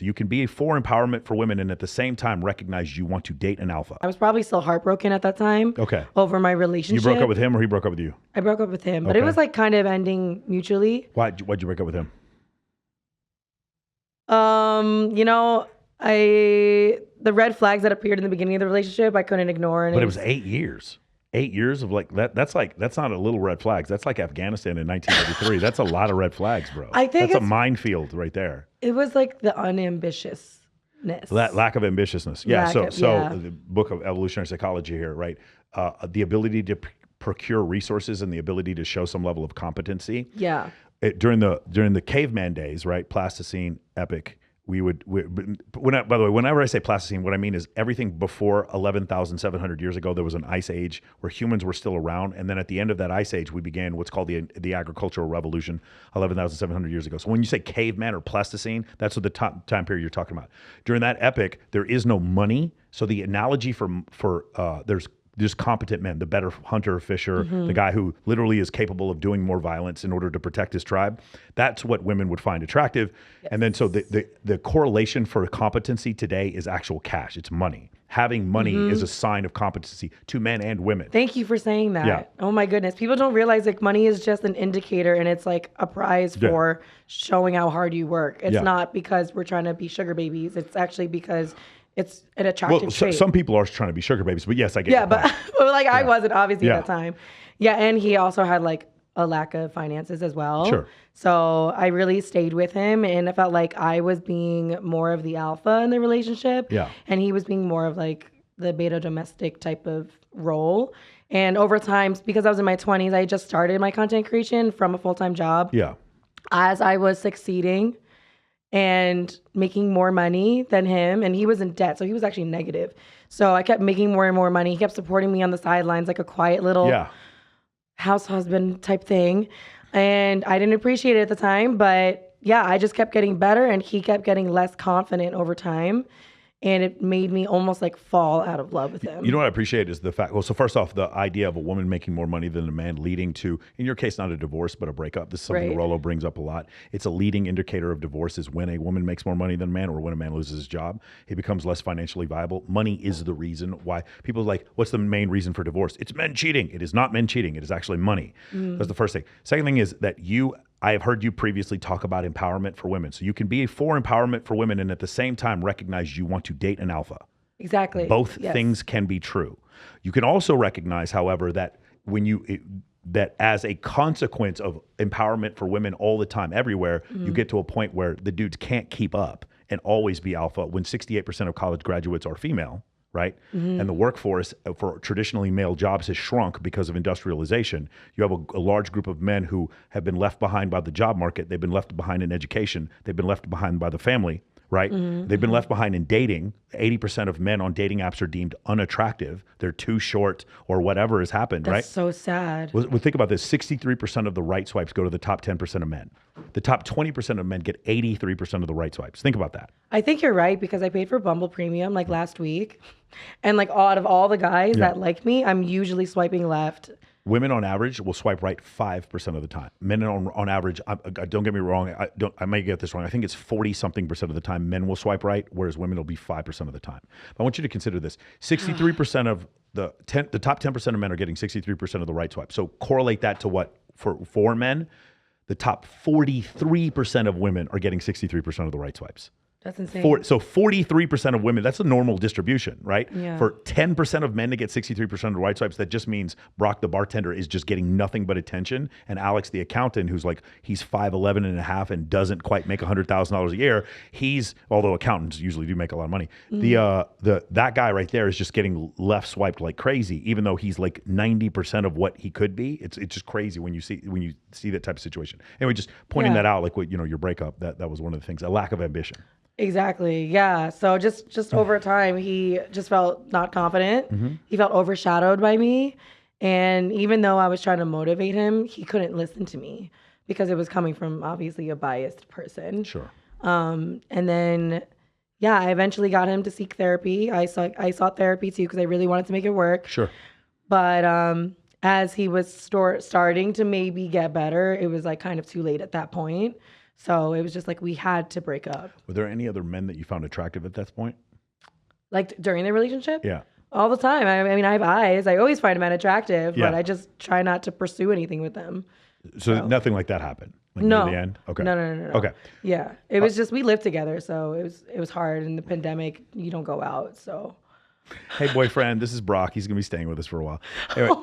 So you can be for empowerment for women and at the same time recognize you want to date an alpha. I was probably still heartbroken at that time. Okay. Over my relationship. You broke up with him or he broke up with you? I broke up with him, but it was like kind of ending mutually. Why'd you break up with him? You know, the red flags that appeared in the beginning of the relationship, I couldn't ignore. And but it was 8 years. 8 years of like that. That's not a little red flags. That's like Afghanistan in 1983. That's a lot of red flags, bro. I think that's a minefield right there. It was like the unambitiousness. That lack of ambitiousness. Yeah. So the book of evolutionary psychology here, right? The ability to procure resources and the ability to show some level of competency. Yeah. During the caveman days, right? Pleistocene epoch. By the way, whenever I say Pleistocene, what I mean is everything before 11,700 years ago, there was an ice age where humans were still around. And then at the end of that ice age, we began what's called the agricultural revolution 11,700 years ago. So when you say caveman or Pleistocene, that's what the time period you're talking about. During that epoch, there is no money. So the analogy for there's competent men, the better hunter, fisher, the guy who literally is capable of doing more violence in order to protect his tribe. That's what women would find attractive. Yes. And then so the correlation for competency today is actual cash. It's money. Having money is a sign of competency to men and women. Thank you for saying that. Yeah. Oh my goodness. People don't realize like money is just an indicator and it's like a prize for showing how hard you work. It's not because we're trying to be sugar babies. It's actually because it's an attractive trait. Some people are trying to be sugar babies, but yes, I get it. Yeah, but I wasn't obviously at that time. Yeah, and he also had like a lack of finances as well. Sure. So I really stayed with him and I felt like I was being more of the alpha in the relationship. Yeah. And he was being more of like the beta domestic type of role. And over time, because I was in my 20s, I just started my content creation from a full-time job. Yeah. As I was succeeding and making more money than him, and he was in debt, so he was actually negative. So I kept making more and more money. He kept supporting me on the sidelines like a quiet little house husband type thing. And I didn't appreciate it at the time, but yeah, I just kept getting better and he kept getting less confident over time. And it made me almost like fall out of love with him. You know what I appreciate is the fact, well, so first off, the idea of a woman making more money than a man leading to, in your case, not a divorce, but a breakup. This is something Rollo brings up a lot. It's a leading indicator of divorce is when a woman makes more money than a man or when a man loses his job, he becomes less financially viable. Money is the reason why people are like, what's the main reason for divorce? It's men cheating. It is not men cheating. It is actually money. That's the first thing. Second thing is that I have heard you previously talk about empowerment for women. So you can be for empowerment for women and at the same time recognize you want to date an alpha. Exactly. Both things can be true. You can also recognize, however, that that as a consequence of empowerment for women all the time, everywhere, you get to a point where the dudes can't keep up and always be alpha when 68% of college graduates are female. Right? And the workforce for traditionally male jobs has shrunk because of industrialization. You have a large group of men who have been left behind by the job market. They've been left behind in education. They've been left behind by the family, right? They've been left behind in dating. 80% of men on dating apps are deemed unattractive. They're too short or whatever has happened, right? That's so sad. Well, think about this. 63% of the right swipes go to the top 10% of men. The top 20% of men get 83% of the right swipes. Think about that. I think you're right because I paid for Bumble Premium like last week. And like out of all the guys that like me, I'm usually swiping left. Women on average will swipe right 5% of the time. Men on average, don't get me wrong, I might get this wrong. I think it's 40-something% of the time men will swipe right, whereas women will be 5% of the time. But I want you to consider this. 63% of the top 10% of men are getting 63% of the right swipe. So correlate that to what for men, the top 43% of women are getting 63% of the right swipes. That's insane. So 43% of women, that's a normal distribution, right? Yeah. For 10% of men to get 63% of the right swipes, that just means Brock the bartender is just getting nothing but attention. And Alex the accountant, who's like, he's 5'11 and a half and doesn't quite make $100,000 a year. Although accountants usually do make a lot of money. That guy right there is just getting left swiped like crazy, even though he's like 90% of what he could be. It's just crazy when you see that type of situation. Anyway, just pointing that out, like what, your breakup, that was one of the things, a lack of ambition. Exactly. Yeah. So just over time, he just felt not confident. He felt overshadowed by me. And even though I was trying to motivate him, he couldn't listen to me because it was coming from obviously a biased person. Sure. And then, I eventually got him to seek therapy. I sought therapy too because I really wanted to make it work. Sure. But as he was starting to maybe get better, it was like kind of too late at that point. So it was just like we had to break up. Were there any other men that you found attractive at that point? Like during the relationship? Yeah. All the time. I mean, I have eyes. I always find men attractive, Yeah. but I just try not to pursue anything with them. So nothing like that happened. Like No. near the end. Okay. No. Okay. Yeah. It was just we lived together, so it was hard. In the pandemic, you don't go out, so. Hey, boyfriend, this is Brock. He's gonna be staying with us for a while. Anyway,